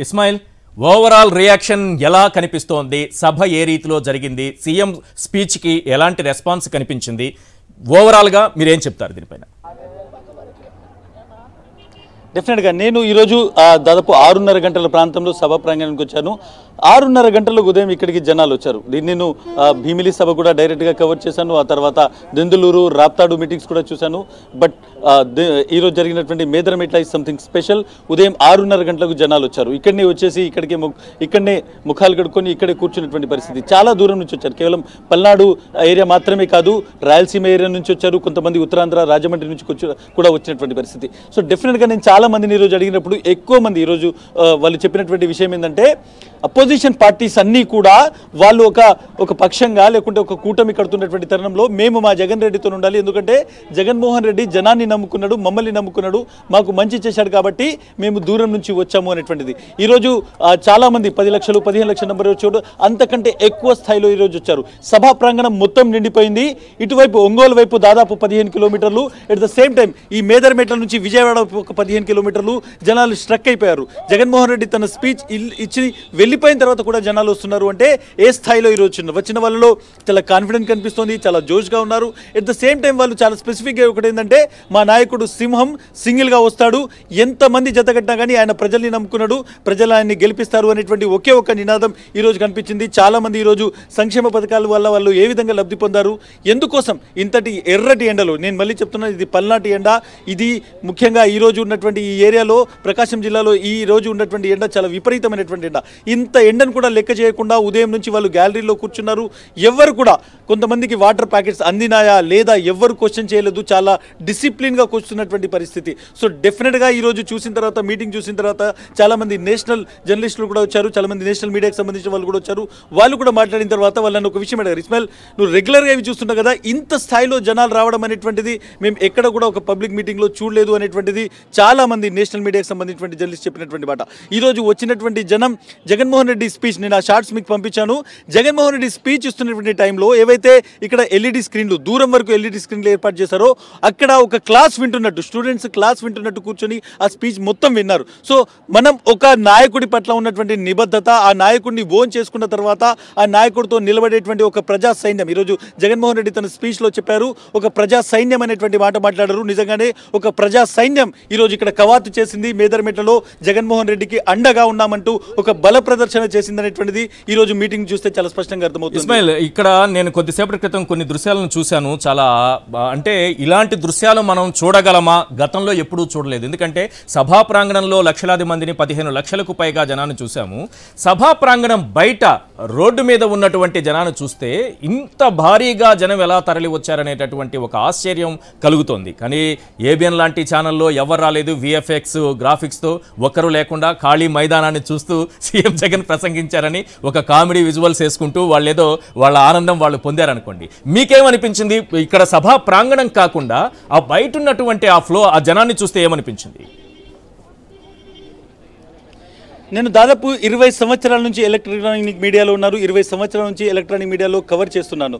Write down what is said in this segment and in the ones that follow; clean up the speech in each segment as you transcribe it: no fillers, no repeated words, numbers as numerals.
Ismail, overall reaction ఎలా కనిపిస్తోంది? సభ ఏ రీతిలో జరిగింది? సీఎం స్పీచ్కి ఎలాంటి రెస్పాన్స్ కనిపించింది? ఓవరాల్గా మీరేం చెప్తారు దీనిపైన? డెఫినెట్గా నేను ఈరోజు దాదాపు 6:30 గంటల ప్రాంతంలో సభ ప్రాంగణానికి వచ్చాను. 6:30 గంటలకు ఉదయం ఇక్కడికి జనాలు వచ్చారు. నేను భీమిలి సభ కూడా డైరెక్ట్గా కవర్ చేశాను. ఆ తర్వాత దెందులూరు, రాప్తాడు మీటింగ్స్ కూడా చూశాను. బట్ ఈరోజు జరిగినటువంటి మేదరమెట్ల ఇస్ సంథింగ్ స్పెషల్. ఉదయం 6:30 గంటలకు జనాలు వచ్చారు. ఇక్కడనే వచ్చేసి ఇక్కడనే ముఖాలు కడుక్కొని ఇక్కడే కూర్చున్నటువంటి పరిస్థితి. చాలా దూరం నుంచి వచ్చారు. కేవలం పల్నాడు ఏరియా మాత్రమే కాదు, రాయలసీమ ఏరియా నుంచి వచ్చారు. కొంతమంది ఉత్తరాంధ్ర, రాజమండ్రి నుంచి కూడా వచ్చినటువంటి పరిస్థితి. సో డెఫినెట్గా నేను చాలా మందిని ఈరోజు అడిగినప్పుడు ఎక్కువ మంది ఈరోజు వాళ్ళు చెప్పినటువంటి విషయం ఏంటంటే, అపోజిషన్ పార్టీస్ అన్నీ కూడా వాళ్ళు ఒక పక్షంగా లేకుంటే ఒక కూటమి కడుతున్నటువంటి తరుణంలో మేము మా జగన్ రెడ్డితో ఉండాలి, ఎందుకంటే జగన్మోహన్ రెడ్డి జనాన్ని నమ్ముకున్నాడు, మమ్మల్ని నమ్ముకున్నాడు, మాకు మంచి చేశాడు కాబట్టి మేము దూరం నుంచి వచ్చాము అనేటువంటిది. ఈరోజు చాలామంది 10 లక్షలు 15 లక్షల నెంబర్ వచ్చాడు, అంతకంటే ఎక్కువ స్థాయిలో ఈరోజు వచ్చారు. సభా ప్రాంగణం మొత్తం నిండిపోయింది. ఇటువైపు ఒంగోలు వైపు దాదాపు 15 కిలోమీటర్లు, ఎట్ ద సేమ్ టైం ఈ మేదరమెట్ల నుంచి విజయవాడ ఒక 15 కిలోమీటర్లు జనాలు స్ట్రక్ అయిపోయారు. జగన్మోహన్ రెడ్డి తన స్పీచ్ ఇచ్చి వెళ్ళిపోయిన తర్వాత కూడా జనాలు వస్తున్నారు అంటే ఏ స్థాయిలో ఈరోజు వచ్చిన వాళ్ళలో చాలా కాన్ఫిడెంట్ కనిపిస్తుంది, చాలా జోష్గా ఉన్నారు. ఎట్ ద సేమ్ టైం వాళ్ళు చాలా స్పెసిఫిక్గా ఒకటి ఏంటంటే, మా నాయకుడు సింహం సింగిల్గా వస్తాడు, ఎంతమంది జతగట్టినా కానీ ఆయన ప్రజల్ని నమ్ముకున్నాడు, ప్రజలు ఆయన్ని గెలిపిస్తారు అనేటువంటి ఒకే ఒక్క నినాదం ఈరోజు కనిపించింది. చాలామంది ఈరోజు సంక్షేమ పథకాల వల్ల వాళ్ళు ఏ విధంగా లబ్ధి పొందారు, ఎందుకోసం ఇంతటి ఎర్రటి ఎండలో, నేను మళ్ళీ చెప్తున్నాను ఇది పల్నాటి ఎండ, ఇది ముఖ్యంగా ఈరోజు ఉన్నటువంటి ఈ ఏరియాలో ప్రకాశం జిల్లాలో ఈ రోజు ఉన్నటువంటి ఎండ చాలా విపరీతమైనటువంటి ఎండ. ఇంత ఎండను కూడా లెక్క చేయకుండా ఉదయం నుంచి వాళ్ళు గ్యాలరీలో కూర్చున్నారు. ఎవరు కూడా, కొంతమందికి వాటర్ ప్యాకెట్స్ అందినాయా లేదా ఎవరు క్వశ్చన్ చేయలేదు, చాలా డిసిప్లిన్గా కూర్చున్నటువంటి పరిస్థితి. సో డెఫినెట్గా ఈరోజు చూసిన తర్వాత, మీటింగ్ చూసిన తర్వాత చాలామంది నేషనల్ జర్నలిస్టులు కూడా వచ్చారు, చాలామంది నేషనల్ మీడియాకి సంబంధించిన వాళ్ళు కూడా వచ్చారు. వాళ్ళు కూడా మాట్లాడిన తర్వాత వాళ్ళని ఒక విషయం అడిగారు, ఇస్మాయిల్ నువ్వు రెగ్యులర్గా ఇవి చూస్తున్నావు కదా, ఇంత స్థాయిలో జనాలు రావడం అనేటువంటిది మేము ఎక్కడ కూడా ఒక పబ్లిక్ మీటింగ్లో చూడలేదు అనేటువంటిది చాలామంది నేషనల్ మీడియాకి సంబంధించినటువంటి జర్నలిస్ట్ చెప్పినటువంటి మాట. ఈరోజు వచ్చినటువంటి జనం జగన్మోహన్ రెడ్డి స్పీచ్, నేను ఆ షార్ట్స్ మీకు పంపించాను, జగన్మోహన్ రెడ్డి స్పీచ్ ఇస్తున్నటువంటి టైంలో ఏవైతే ఇక్కడ ఎల్ఈడి స్క్రీన్లు, దూరం వరకు ఎల్ఈడి స్క్రీన్లు ఏర్పాటు చేశారో అక్కడ ఒక క్లాస్ వింటున్నట్టు, స్టూడెంట్స్ క్లాస్ వింటున్నట్టు కూర్చొని ఆ స్పీచ్ మొత్తం విన్నారు. సో మనం ఒక నాయకుడి పట్ల ఉన్నటువంటి నిబద్ధత, ఆ నాయకుడిని ఓన్ చేసుకున్న తర్వాత ఆ నాయకుడితో నిలబడేటువంటి ఒక ప్రజా సైన్యం, ఈరోజు జగన్మోహన్ రెడ్డి తన స్పీచ్లో చెప్పారు, ఒక ప్రజా సైన్యం అనేటువంటి మాట మాట్లాడారు. నిజంగానే ఒక ప్రజా సైన్యం ఈరోజు ఇక్కడ కవాతు చేసింది. మేదరమెట్లలో జగన్మోహన్ రెడ్డికి అండగా ఉన్నామంటూ ఒక బల ప్రదర్శన చేసిందనేటువంటిది ఈరోజు మీటింగ్ చూస్తే చాలా స్పష్టంగా అర్థమవుతుంది. ఇస్మాయిల్, ఇక్కడ నేను కొద్దిసేపటి క్రితం కొన్ని దృశ్యాలను చూశాను. చాలా అంటే ఇలాంటి దృశ్యాలు మనం చూడగలమా? గతంలో ఎప్పుడూ చూడలేదు. ఎందుకంటే సభా ప్రాంగణంలో లక్షలాది మందిని, 15 లక్షలకు పైగా జనాన్ని చూసాము. సభా ప్రాంగణం బయట రోడ్డు మీద ఉన్నటువంటి జనాన్ని చూస్తే ఇంత భారీగా జనం ఎలా తరలి వచ్చారనేటటువంటి ఒక ఆశ్చర్యం కలుగుతోంది. కానీ ఏబిఎన్ లాంటి ఛానల్లో ఎవరు రాలేదు, విఎఫ్ఎక్స్ గ్రాఫిక్స్తో ఒక్కరు లేకుండా ఖాళీ మైదానాన్ని చూస్తూ సీఎం జగన్ ప్రసంగించారని ఒక కామెడీ విజువల్స్ వేసుకుంటూ వాళ్ళేదో వాళ్ళ ఆనందం వాళ్ళు పొందారనుకోండి. మీకేమనిపించింది? ఇక్కడ సభా ప్రాంగణం కాకుండా ఆ బయట ఉన్నటువంటి ఆ ఫ్లో, ఆ జనాన్ని చూస్తే ఏమనిపించింది? నేను దాదాపు 20 సంవత్సరాల నుంచి ఎలక్ట్రానిక్ మీడియాలో ఉన్నారు, 20 సంవత్సరాల నుంచి ఎలక్ట్రానిక్ మీడియాలో కవర్ చేస్తున్నాను.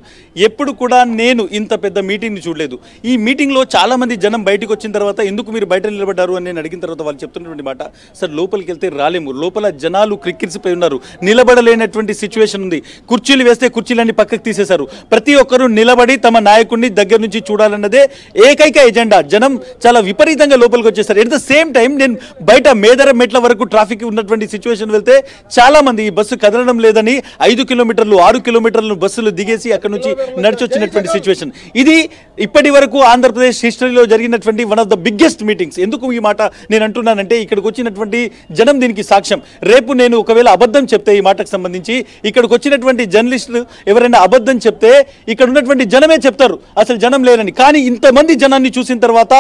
ఎప్పుడు కూడా నేను ఇంత పెద్ద మీటింగ్ని చూడలేదు. ఈ మీటింగ్లో చాలామంది జనం బయటకు వచ్చిన తర్వాత ఎందుకు మీరు బయట నిలబడ్డారు అని నేను అడిగిన తర్వాత వాళ్ళు చెప్తున్నటువంటి మాట, సార్ లోపలికి వెళ్తే రాలేము, లోపల జనాలు క్రిక్కిరిసిపోయి ఉన్నారు, నిలబడలేనటువంటి సిచ్యువేషన్ ఉంది, కుర్చీలు వేస్తే కుర్చీలన్నీ పక్కకు తీసేశారు, ప్రతి ఒక్కరూ నిలబడి తమ నాయకుడిని దగ్గర నుంచి చూడాలన్నదే ఏకైక ఎజెండా. జనం చాలా విపరీతంగా లోపలికి వచ్చేసారు. ఎట్ ద సేమ్ టైం నేను బయట మేదరమెట్ల వరకు ట్రాఫిక్ ఉన్నటువంటి సిచ్యువేషన్ వెళ్తే చాలా మంది ఈ బస్సు కదలడం లేదని 5 కిలోమీటర్లు 6 కిలోమీటర్లు బస్సులు దిగేసి అక్కడ నుంచి నడిచి వచ్చినటువంటి సిచ్యువేషన్. ఇది ఇప్పటి వరకు ఆంధ్రప్రదేశ్ హిస్టరీలో జరిగినటువంటి one of the biggest meetings. ఎందుకు ఈ మాట నేను అంటున్నానంటే, ఇక్కడికి వచ్చినటువంటి జనం దీనికి సాక్ష్యం. రేపు నేను ఒకవేళ అబద్ధం చెప్తే ఈ మాటకు సంబంధించి, ఇక్కడికి వచ్చినటువంటి జర్నలిస్టులు ఎవరైనా అబద్ధం చెప్తే ఇక్కడ ఉన్నటువంటి జనమే చెప్తారు అసలు జనం లేరని. కానీ ఇంతమంది జనాన్ని చూసిన తర్వాత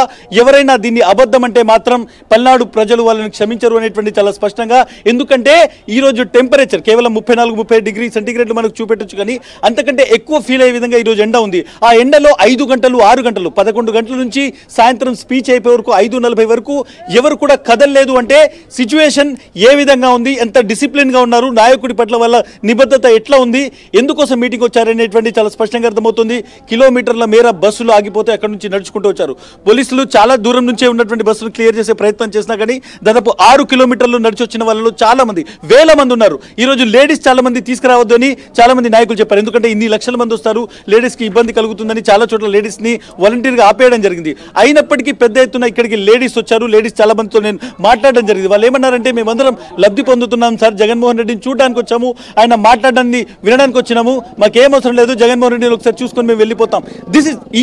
ఎవరైనా దీన్ని అబద్ధం అంటే మాత్రం పల్నాడు ప్రజలు వాళ్ళని క్షమించరు అనేటువంటి చాలా స్పష్టంగా. ఎందుకంటే ఈరోజు టెంపరేచర్ కేవలం 34-30 డిగ్రీ సెంటీగ్రేడ్లు మనకు చూపెట్టచ్చు, కానీ అంతకంటే ఎక్కువ ఫీల్ అయ్యే విధంగా ఈరోజు ఎండ ఉంది. ఆ ఎండలో 5 గంటలు 6 గంటలు 11 గంటల నుంచి సాయంత్రం స్పీచ్ అయిపోయే వరకు 5:40 వరకు ఎవరు కూడా కదలలేదు అంటే సిచ్యువేషన్ ఏ విధంగా ఉంది, ఎంత డిసిప్లిన్గా ఉన్నారు, నాయకుడి పట్ల వల్ల నిబద్ధత ఎట్లా ఉంది, ఎందుకోసం మీటింగ్ వచ్చారనేటువంటి చాలా స్పష్టంగా అర్థమవుతుంది. కిలోమీటర్ల మేర బస్సులు ఆగిపోతే అక్కడ నుంచి నడుచుకుంటూ వచ్చారు. పోలీసులు చాలా దూరం నుంచే ఉన్నటువంటి బస్సులు క్లియర్ చేసే ప్రయత్నం చేసినా కానీ దాదాపు 6 కిలోమీటర్లు నడిచి వచ్చిన వాళ్ళలో చాలా మంది వేల మంది ఉన్నారు. ఈరోజు లేడీస్ చాలా మంది తీసుకురావద్దు అని చాలా మంది నాయకులు చెప్పారు. ఎందుకంటే ఇన్ని లక్షల మంది వస్తారు, లేడీస్కి ఇబ్బంది కలుగుతుందని చాలా చోట్ల లేడీస్ని వాలంటీర్గా ఆపేయడం జరిగింది. అయినప్పటికీ పెద్ద ఎత్తున ఇక్కడికి లేడీస్ వచ్చారు. లేడీస్ చాలా మందితో నేను మాట్లాడడం జరిగింది. వాళ్ళు ఏమన్నారంటే, మేమందరం లబ్ధి పొందుతున్నాం సార్, జగన్మోహన్ రెడ్డిని చూడడానికి వచ్చాము, ఆయన మాట్లాడడాన్ని వినడానికి వచ్చినాము, మాకేం అవసరం లేదు, జగన్మోహన్ రెడ్డిని ఒకసారి చూసుకొని మేము వెళ్ళిపోతాం.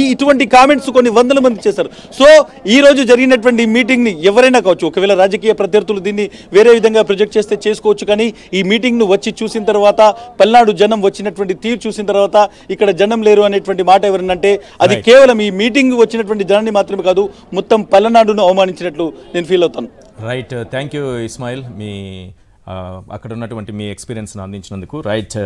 ఇటువంటి కామెంట్స్ కొన్ని వందల మంది చేశారు. సో ఈ రోజు జరిగినటువంటి మీటింగ్ని ఎవరైనా కావచ్చు, ఒకవేళ రాజకీయ ప్రత్యర్థులు దీన్ని వేరే విధంగా ప్రొజెక్ట్ చేస్తే చేసుకోవచ్చు, కానీ ఈ మీటింగ్ను వచ్చి చూసిన తర్వాత, పల్నాడు జనం వచ్చినటువంటి తీరు చూసిన తర్వాత ఇక్కడ జనం లేరు అనేటువంటి మాట ఎవరినంటే అది కేవలం ఈ మీటింగ్ వచ్చినటువంటి జనాన్ని మాత్రమే కాదు, మొత్తం పల్నాడును అవమానించినట్లు నేను ఫీల్ అవుతాను. రైట్, థ్యాంక్ యూ ఇస్మాయిల్, మీ అక్కడ ఉన్నటువంటి మీ ఎక్స్పీరియన్స్ను అందించినందుకు. రైట్.